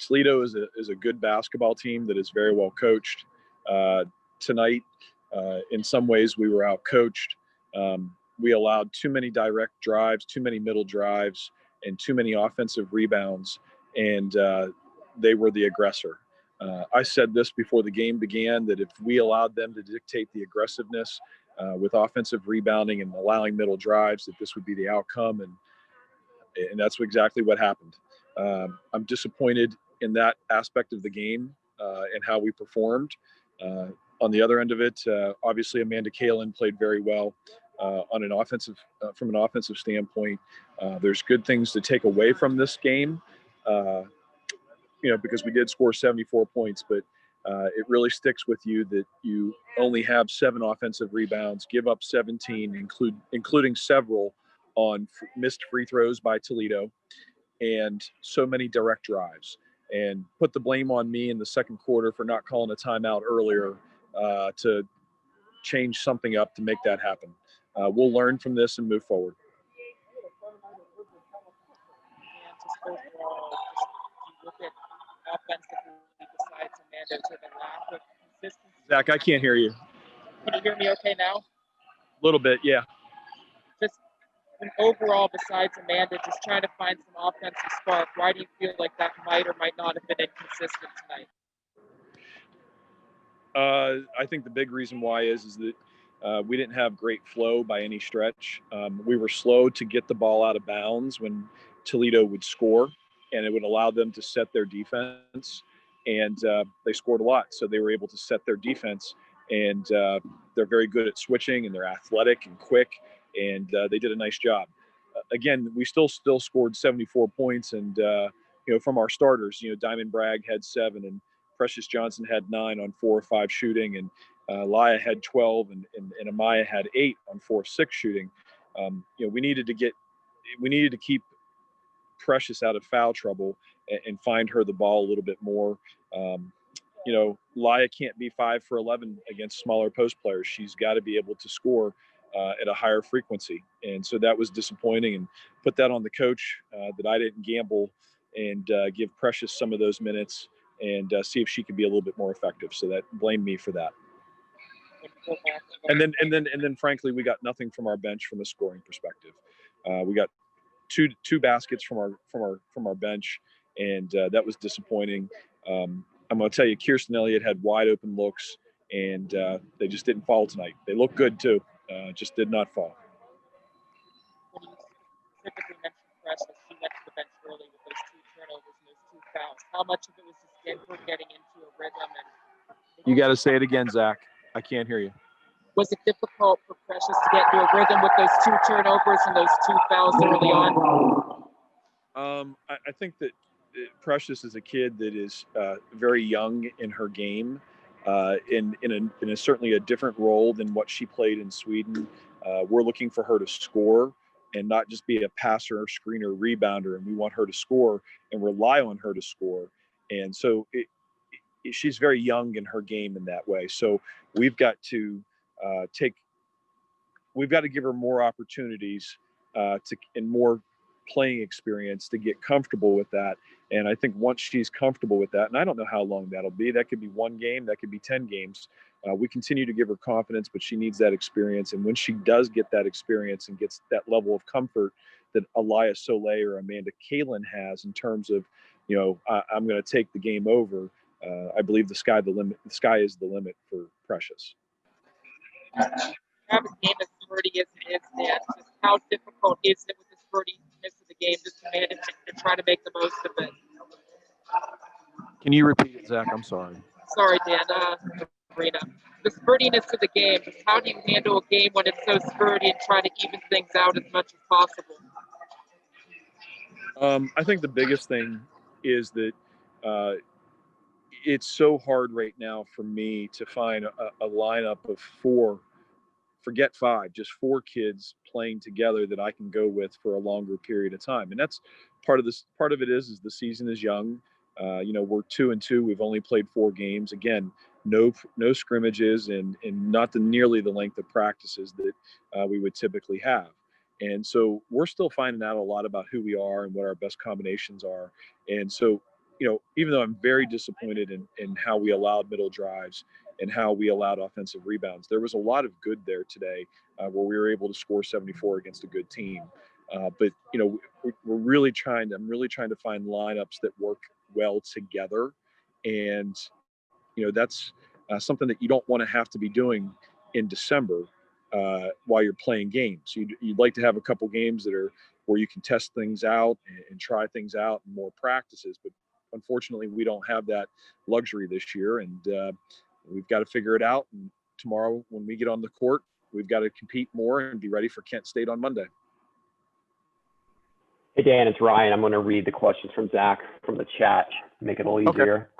Toledo is a good basketball team that is very well coached. Tonight, in some ways, we were out coached. We allowed too many direct drives, too many middle drives, and too many offensive rebounds, and they were the aggressor. I said this before the game began, that if we allowed them to dictate the aggressiveness with offensive rebounding and allowing middle drives, that this would be the outcome, and that's exactly what happened. I'm disappointed in that aspect of the game and how we performed. On the other end of it, obviously Amanda Kalin played very well on an offensive, from an offensive standpoint. There's good things to take away from this game, because we did score 74 points, but it really sticks with you that you only have 7 offensive rebounds, give up 17, including several on missed free throws by Toledo, and so many direct drives. And put the blame on me in the second quarter for not calling a timeout earlier to change something up to make that happen. We'll learn from this and move forward. Zach, I can't hear you. Can you hear me okay now? A little bit, yeah. Just overall, besides Amanda, just trying to find some offensive spark, why do you feel like that might or might not have been inconsistent tonight? I think the big reason why is that we didn't have great flow by any stretch. We were slow to get the ball out of bounds when Toledo would score, and it would allow them to set their defense. And they scored a lot, so they were able to set their defense. And they're very good at switching, and they're athletic and quick, and they did a nice job. Again, we still scored 74 points, and from our starters, Diamond Bragg had 7, and Precious Johnson had 9 on 4 or 5 shooting, and Laya had 12, and Amaya had 8 on 4 or 6 shooting. We needed to keep Precious out of foul trouble and find her the ball a little bit more. Laya can't be 5 for 11 against smaller post players. She's got to be able to score at a higher frequency. And so that was disappointing, and put that on the coach that I didn't gamble and give Precious some of those minutes and see if she could be a little bit more effective. So that blamed me for that. And then frankly, we got nothing from our bench from a scoring perspective. We got two baskets from our bench, and that was disappointing. I'm going to tell you, Kirsten Elliott had wide open looks, and they just didn't fall tonight. They looked good too, just did not fall. When you specifically mentioned Precious, she went to the bench early with those 2 turnovers and those 2 fouls. How much of it was just her getting into a rhythm? You got to say it again, Zach. I can't hear you. Was it difficult for Precious to get into a rhythm with those 2 turnovers and those 2 fouls early on? I think that Precious is a kid that is very young in her game, in certainly a different role than what she played in Sweden. We're looking for her to score and not just be a passer, screener, rebounder, and we want her to score and rely on her to score. And so she's very young in her game in that way. So we've got to give her more opportunities and more playing experience to get comfortable with that. And I think once she's comfortable with that, and I don't know how long that'll be, that could be 1 game, that could be 10 games. We continue to give her confidence, but she needs that experience. And when she does get that experience and gets that level of comfort that Aliyah Soleil or Amanda Kalin has in terms of, I'm going to take the game over, I believe the sky is the limit for Precious. Have a game as spurty as it is, Dan. Just how difficult is it with the spurtiness of the game just to manage it and try to make the most of it? Can you repeat it, Zach? I'm sorry. Sorry, Dan. Marina. The spurtiness of the game, just how do you handle a game when it's so spurty and try to even things out as much as possible? I think the biggest thing is that it's so hard right now for me to find a lineup of 4, forget 5, just 4 kids playing together that I can go with for a longer period of time. And that's part of this. Part of it is the season is young. We're 2-2. We've only played 4 games. Again, no scrimmages and not nearly the length of practices that we would typically have. And so we're still finding out a lot about who we are and what our best combinations are. And so even though I'm very disappointed in how we allowed middle drives and how we allowed offensive rebounds, there was a lot of good there today where we were able to score 74 against a good team. But we're really trying. I'm really trying to find lineups that work well together, and that's something that you don't want to have to be doing in December while you're playing games. You'd like to have a couple games that are where you can test things out and try things out and more practices. But unfortunately, we don't have that luxury this year, and we've got to figure it out. And tomorrow, when we get on the court, we've got to compete more and be ready for Kent State on Monday. Hey, Dan, it's Ryan. I'm going to read the questions from Zach from the chat, make it a little easier.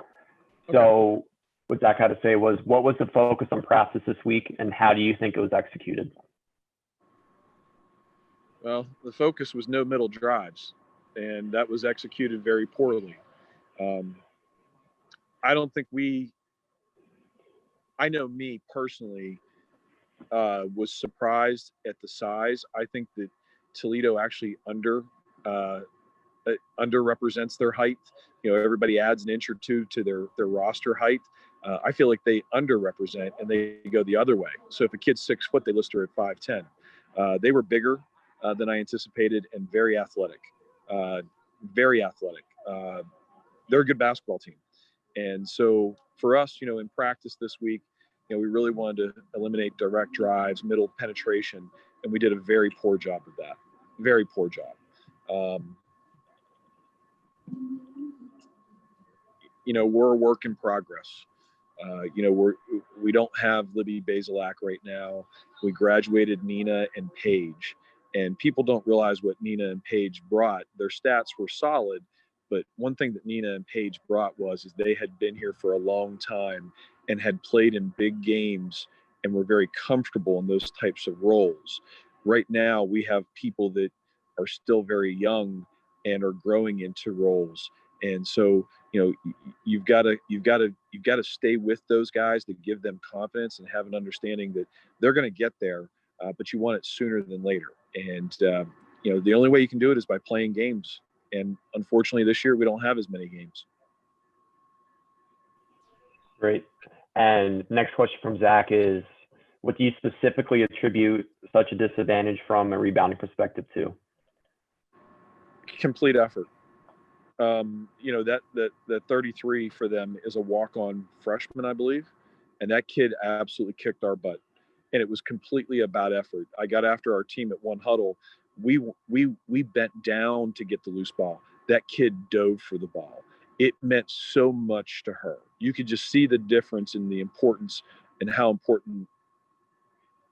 Okay. So what Zach had to say was, what was the focus on practice this week, and how do you think it was executed? Well, the focus was no middle drives, and that was executed very poorly. I don't think I know me personally was surprised at the size. I think that Toledo actually underrepresents their height. Everybody adds an inch or two to their roster height. I feel like they underrepresent and they go the other way. So if a kid's 6 foot, they list her at 5'10". They were bigger than I anticipated and very athletic. Very athletic. They're a good basketball team. And so for us, in practice this week, we really wanted to eliminate direct drives, middle penetration, and we did a very poor job of that. Very poor job. We're a work in progress. We don't have Libby Basilak right now. We graduated Nina and Paige, and people don't realize what Nina and Paige brought. Their stats were solid, but one thing that Nina and Paige brought is they had been here for a long time and had played in big games and were very comfortable in those types of roles. Right now, we have people that are still very young and are growing into roles. And so, you've got to stay with those guys to give them confidence and have an understanding that they're going to get there, but you want it sooner than later. And the only way you can do it is by playing games. And unfortunately, this year we don't have as many games. Great. And next question from Zach is, what do you specifically attribute such a disadvantage from a rebounding perspective to? Complete effort. That 33 for them is a walk-on freshman, I believe, and that kid absolutely kicked our butt, and it was completely about effort. I got after our team at one huddle. We bent down to get the loose ball. That kid dove for the ball. It meant so much to her. You could just see the difference in the importance and how important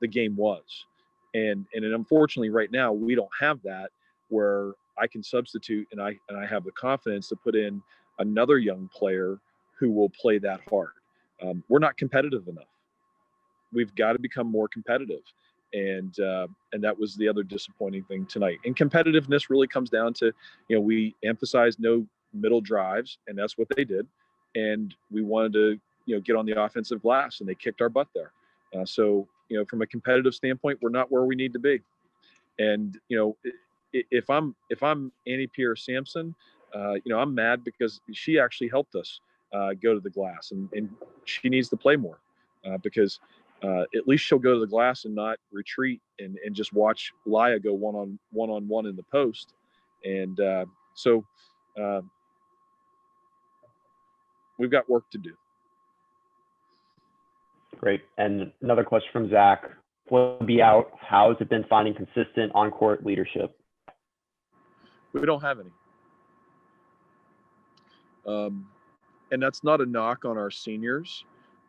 the game was. And unfortunately right now we don't have that, where I can substitute and I have the confidence to put in another young player who will play that hard. We're not competitive enough. We've got to become more competitive. And that was the other disappointing thing tonight. And competitiveness really comes down to, we emphasized no middle drives, and that's what they did. And we wanted to, get on the offensive glass, and they kicked our butt there. So from a competitive standpoint, we're not where we need to be. And, if I'm Annie Pierce Sampson, I'm mad because she actually helped us go to the glass, and she needs to play more because at least she'll go to the glass and not retreat and just watch Laya go one-on-one in the post. And so we've got work to do. Great. And another question from Zach. Will be out. How has it been finding consistent on-court leadership? We don't have any. And that's not a knock on our seniors.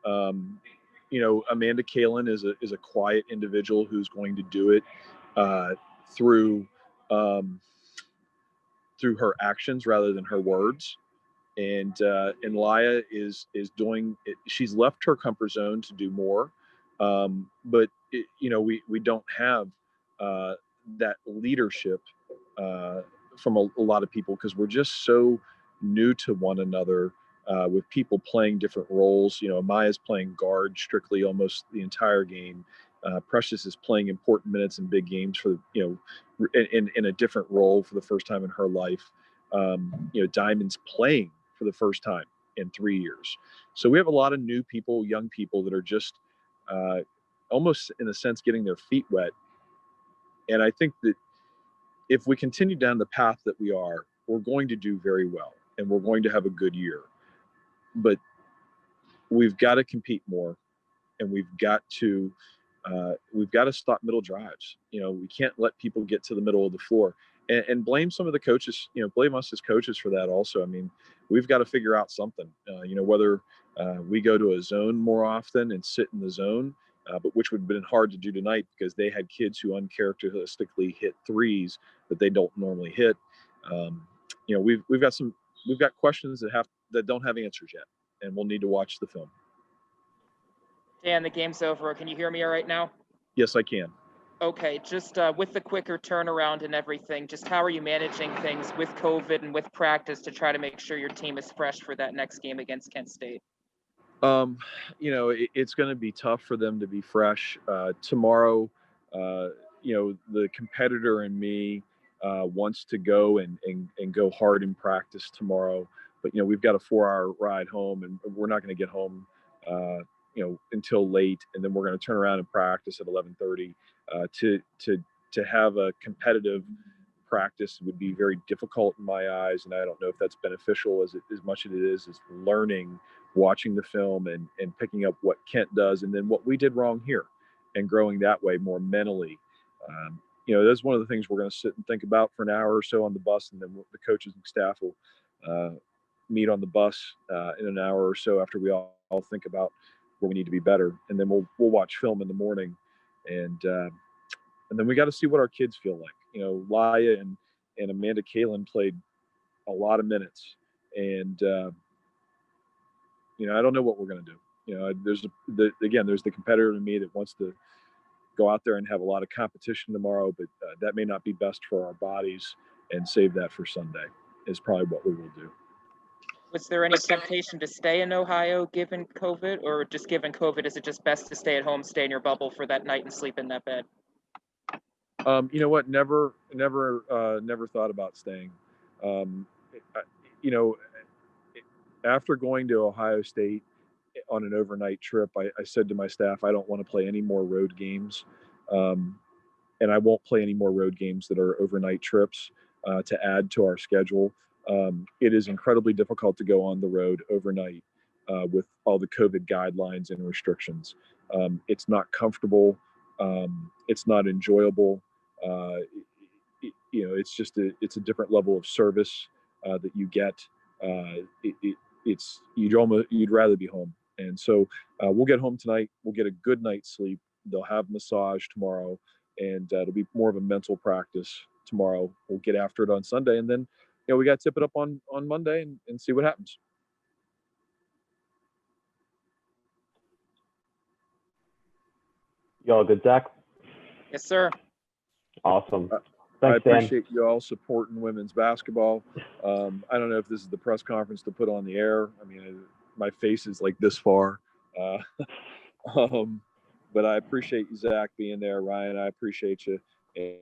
Amanda Kalin is a quiet individual who's going to do it through her actions rather than her words. And Laya is doing it. She's left her comfort zone to do more. But we don't have that leadership from a lot of people because we're just so new to one another with people playing different roles. Amaya's playing guard strictly almost the entire game. Precious is playing important minutes in big games for in a different role for the first time in her life. Diamond's playing for the first time in 3 years. So we have a lot of new people, young people that are just almost in a sense getting their feet wet. And I think that if we continue down the path that we are, we're going to do very well and we're going to have a good year. But we've got to compete more, and we've got to stop middle drives. We can't let people get to the middle of the floor and blame some of the coaches, blame us as coaches for that also. I mean, we've got to figure out something, whether we go to a zone more often and sit in the zone, but which would have been hard to do tonight because they had kids who uncharacteristically hit threes that they don't normally hit. We've got questions that don't have answers yet, and we'll need to watch the film. Dan, the game's over. Can you hear me all right now? Yes, I can. Okay, just with the quicker turnaround and everything, just how are you managing things with COVID and with practice to try to make sure your team is fresh for that next game against Kent State? It's going to be tough for them to be fresh. Tomorrow, the competitor in me wants to go and go hard in practice tomorrow. But, we've got a 4-hour ride home, and we're not going to get home, until late. And then we're going to turn around and practice at 11:30. To have a competitive practice would be very difficult in my eyes. And I don't know if that's beneficial as much as it is learning, watching the film and picking up what Kent does and then what we did wrong here and growing that way more mentally. That's one of the things we're going to sit and think about for an hour or so on the bus, and then the coaches and staff will meet on the bus in an hour or so after we all think about where we need to be better, and then we'll watch film in the morning, and then we got to see what our kids feel like. Laya and Amanda Kalin played a lot of minutes, and I don't know what we're going to do. There's the competitor in me that wants to go out there and have a lot of competition tomorrow, but that may not be best for our bodies, and save that for Sunday is probably what we will do. Was there any temptation to stay in Ohio given COVID, or just given COVID, is it just best to stay at home, stay in your bubble for that night and sleep in that bed? You know what? Never thought about staying. After going to Ohio State on an overnight trip, I said to my staff, I don't want to play any more road games. And I won't play any more road games that are overnight trips to add to our schedule. It is incredibly difficult to go on the road overnight with all the COVID guidelines and restrictions. It's not comfortable. It's not enjoyable. It's a different level of service that you get. You'd rather be home. And so we'll get home tonight. We'll get a good night's sleep. They'll have massage tomorrow, and it'll be more of a mental practice tomorrow. We'll get after it on Sunday, and then we got to tip it up on Monday and see what happens. You all good, Zach? Yes, sir. Awesome. I Thanks, Dan. appreciate you all supporting women's basketball. I don't know if this is the press conference to put on the air. I mean, my face is like this far. But I appreciate you, Zach, being there. Ryan, I appreciate you.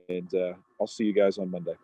And I'll see you guys on Monday.